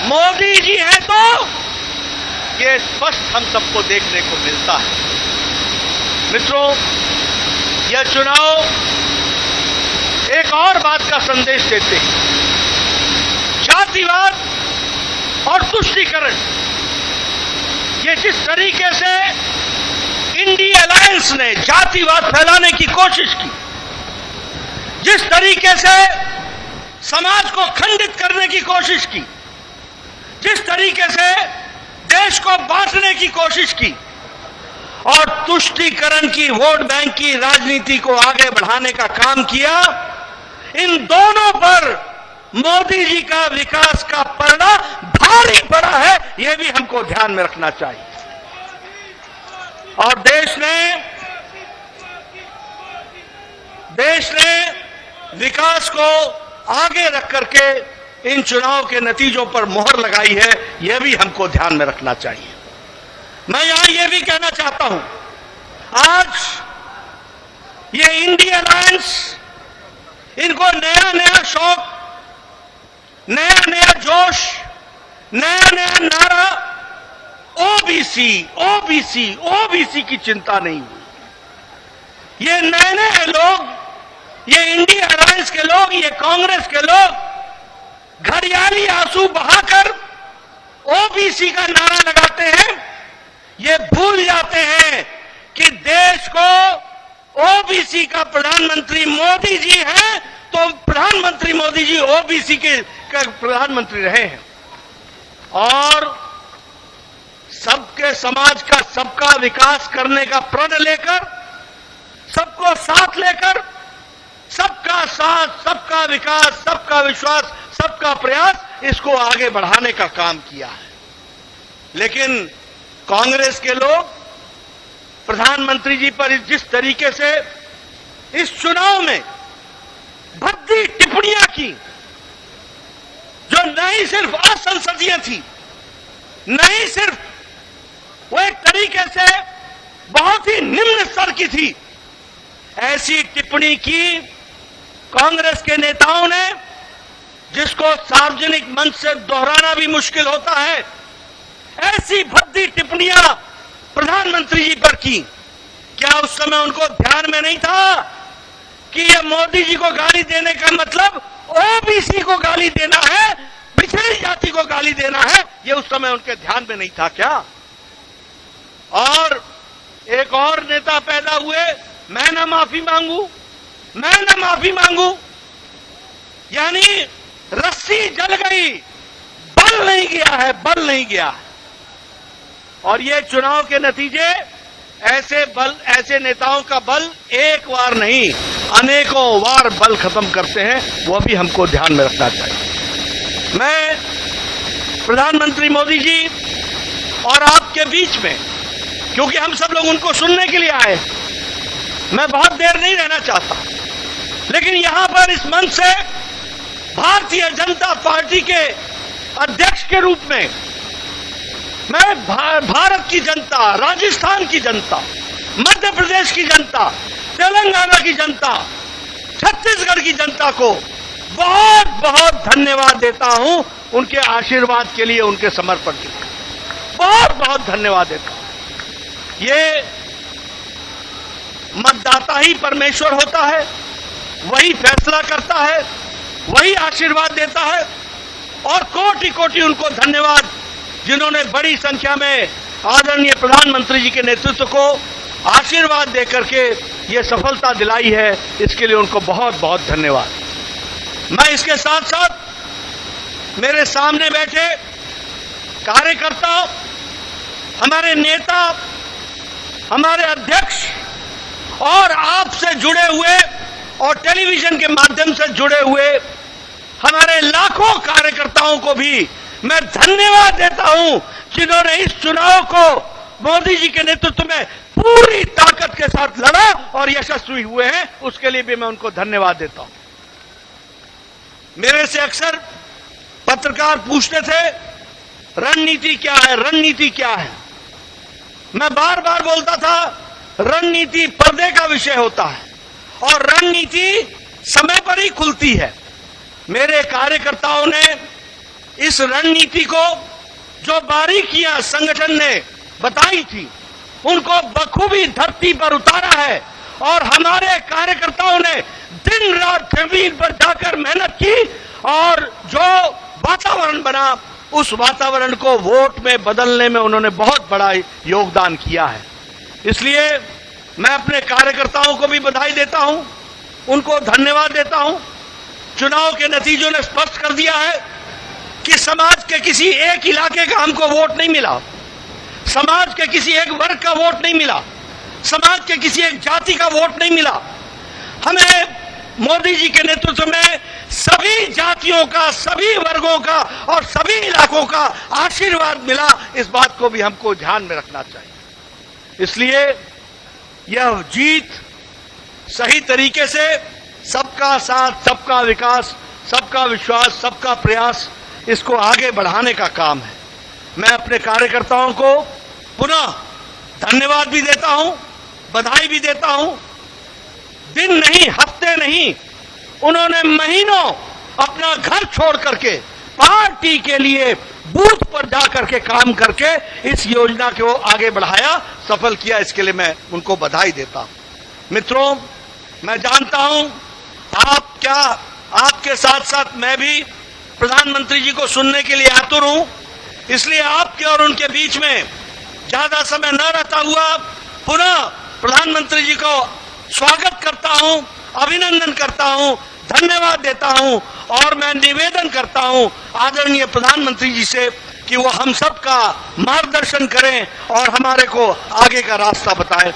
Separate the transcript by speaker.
Speaker 1: मोदी जी हैं तो ये स्पष्ट हम सबको देखने को मिलता है। मित्रों, यह चुनाव एक और बात का संदेश देते हैं। जातिवाद और तुष्टीकरण, ये जिस तरीके से इंडिया अलायंस ने जातिवाद फैलाने की कोशिश की, जिस तरीके से समाज को खंडित करने की कोशिश की, जिस तरीके से देश को बांटने की कोशिश की और तुष्टीकरण की, वोट बैंक की राजनीति को आगे बढ़ाने का काम किया, इन दोनों पर मोदी जी का विकास का पलड़ा भारी पड़ा है। यह भी हमको ध्यान में रखना चाहिए। और देश ने विकास को आगे रख करके इन चुनाव के नतीजों पर मोहर लगाई है। यह भी हमको ध्यान में रखना चाहिए। मैं यहां यह भी कहना चाहता हूं, आज ये इंडिया अलायंस, इनको नया नया शौक, नया नया जोश, नया नया नारा, ओबीसी ओबीसी ओबीसी की चिंता नहीं हुई। ये नए नए लोग, ये इंडिया अलायंस के लोग, ये कांग्रेस के लोग घड़ियाली आंसू बहाकर ओबीसी का नारा लगाते हैं। ये भूल जाते हैं कि देश को ओबीसी का प्रधानमंत्री मोदी जी हैं, तो प्रधानमंत्री मोदी जी ओबीसी के प्रधानमंत्री रहे हैं। और सबके समाज का, सबका विकास करने का प्रण लेकर, सबको साथ लेकर, सबका साथ, सबका विकास, सबका विश्वास, सबका प्रयास, इसको आगे बढ़ाने का काम किया है। लेकिन कांग्रेस के लोग प्रधानमंत्री जी पर जिस तरीके से इस चुनाव में भद्दी टिप्पणियां की, जो नहीं सिर्फ असंसदीय थी, नहीं सिर्फ वो एक तरीके से बहुत ही निम्न स्तर की थी, ऐसी टिप्पणी की कांग्रेस के नेताओं ने, जिसको सार्वजनिक मंच से दोहराना भी मुश्किल होता है। ऐसी भद्दी टिप्पणियां प्रधानमंत्री जी पर की। क्या उस समय उनको ध्यान में नहीं था कि ये मोदी जी को गाली देने का मतलब ओबीसी को गाली देना है, पिछड़ी जाति को गाली देना है? ये उस समय उनके ध्यान में नहीं था क्या? और एक और नेता पैदा हुए, मैं ना माफी मांगू, मैं ना माफी मांगू, यानी रस्सी जल गई, बल नहीं गया है, बल नहीं गया है। और ये चुनाव के नतीजे ऐसे नेताओं का बल एक बार नहीं, अनेकों बार बल खत्म करते हैं। वो भी हमको ध्यान में रखना चाहिए। मैं प्रधानमंत्री मोदी जी और आपके बीच में, क्योंकि हम सब लोग उनको सुनने के लिए आए, मैं बहुत देर नहीं रहना चाहता, लेकिन यहां पर इस मंच से भारतीय जनता पार्टी के अध्यक्ष के रूप में मैं भारत की जनता, राजस्थान की जनता, मध्य प्रदेश की जनता, तेलंगाना की जनता, छत्तीसगढ़ की जनता को बहुत बहुत धन्यवाद देता हूं। उनके आशीर्वाद के लिए, उनके समर्पण के लिए बहुत बहुत धन्यवाद देता हूं। ये मतदाता ही परमेश्वर होता है, वही फैसला करता है, वही आशीर्वाद देता है। और कोटि कोटि उनको धन्यवाद, जिन्होंने बड़ी संख्या में आदरणीय प्रधानमंत्री जी के नेतृत्व को आशीर्वाद देकर के ये सफलता दिलाई है। इसके लिए उनको बहुत बहुत धन्यवाद। मैं इसके साथ साथ मेरे सामने बैठे कार्यकर्ता, हमारे नेता, हमारे अध्यक्ष और आपसे जुड़े हुए और टेलीविजन के माध्यम से जुड़े हुए हमारे लाखों कार्यकर्ताओं को भी मैं धन्यवाद देता हूं, जिन्होंने इस चुनाव को मोदी जी के नेतृत्व में पूरी ताकत के साथ लड़ा और यशस्वी हुए हैं। उसके लिए भी मैं उनको धन्यवाद देता हूं। मेरे से अक्सर पत्रकार पूछते थे, रणनीति क्या है, रणनीति क्या है? मैं बार बार बोलता था, रणनीति पर्दे का विषय होता है और रणनीति समय पर ही खुलती है। मेरे कार्यकर्ताओं ने इस रणनीति को जो बारीकियां संगठन ने बताई थी उनको बखूबी धरती पर उतारा है और हमारे कार्यकर्ताओं ने दिन रात जमीन पर जाकर मेहनत की और जो वातावरण बना उस वातावरण को वोट में बदलने में उन्होंने बहुत बड़ा योगदान किया है। इसलिए मैं अपने कार्यकर्ताओं को भी बधाई देता हूं, उनको धन्यवाद देता हूं। चुनाव के नतीजों ने स्पष्ट कर दिया है कि समाज के किसी एक इलाके का हमको वोट नहीं मिला, समाज के किसी एक वर्ग का वोट नहीं मिला, समाज के किसी एक जाति का वोट नहीं मिला। हमें मोदी जी के नेतृत्व में सभी जातियों का, सभी वर्गों का और सभी इलाकों का आशीर्वाद मिला। इस बात को भी हमको ध्यान में रखना चाहिए। इसलिए यह जीत सही तरीके से सबका साथ, सबका विकास, सबका विश्वास, सबका प्रयास, इसको आगे बढ़ाने का काम है। मैं अपने कार्यकर्ताओं को पुनः धन्यवाद भी देता हूं, बधाई भी देता हूं। दिन नहीं, हफ्ते नहीं, उन्होंने महीनों अपना घर छोड़ करके पार्टी के लिए बूथ पर जाकर के काम करके इस योजना को आगे बढ़ाया, सफल किया। इसके लिए मैं उनको बधाई देता हूं। मित्रों, मैं जानता हूं आपके साथ साथ मैं भी प्रधानमंत्री जी को सुनने के लिए आतुर हूं। इसलिए आपके और उनके बीच में ज्यादा समय न रहता हुआ पुनः प्रधानमंत्री जी को स्वागत करता हूं, अभिनंदन करता हूं, धन्यवाद देता हूं और मैं निवेदन करता हूं आदरणीय प्रधानमंत्री जी से कि वो हम सब का मार्गदर्शन करें और हमारे को आगे का रास्ता बताएं।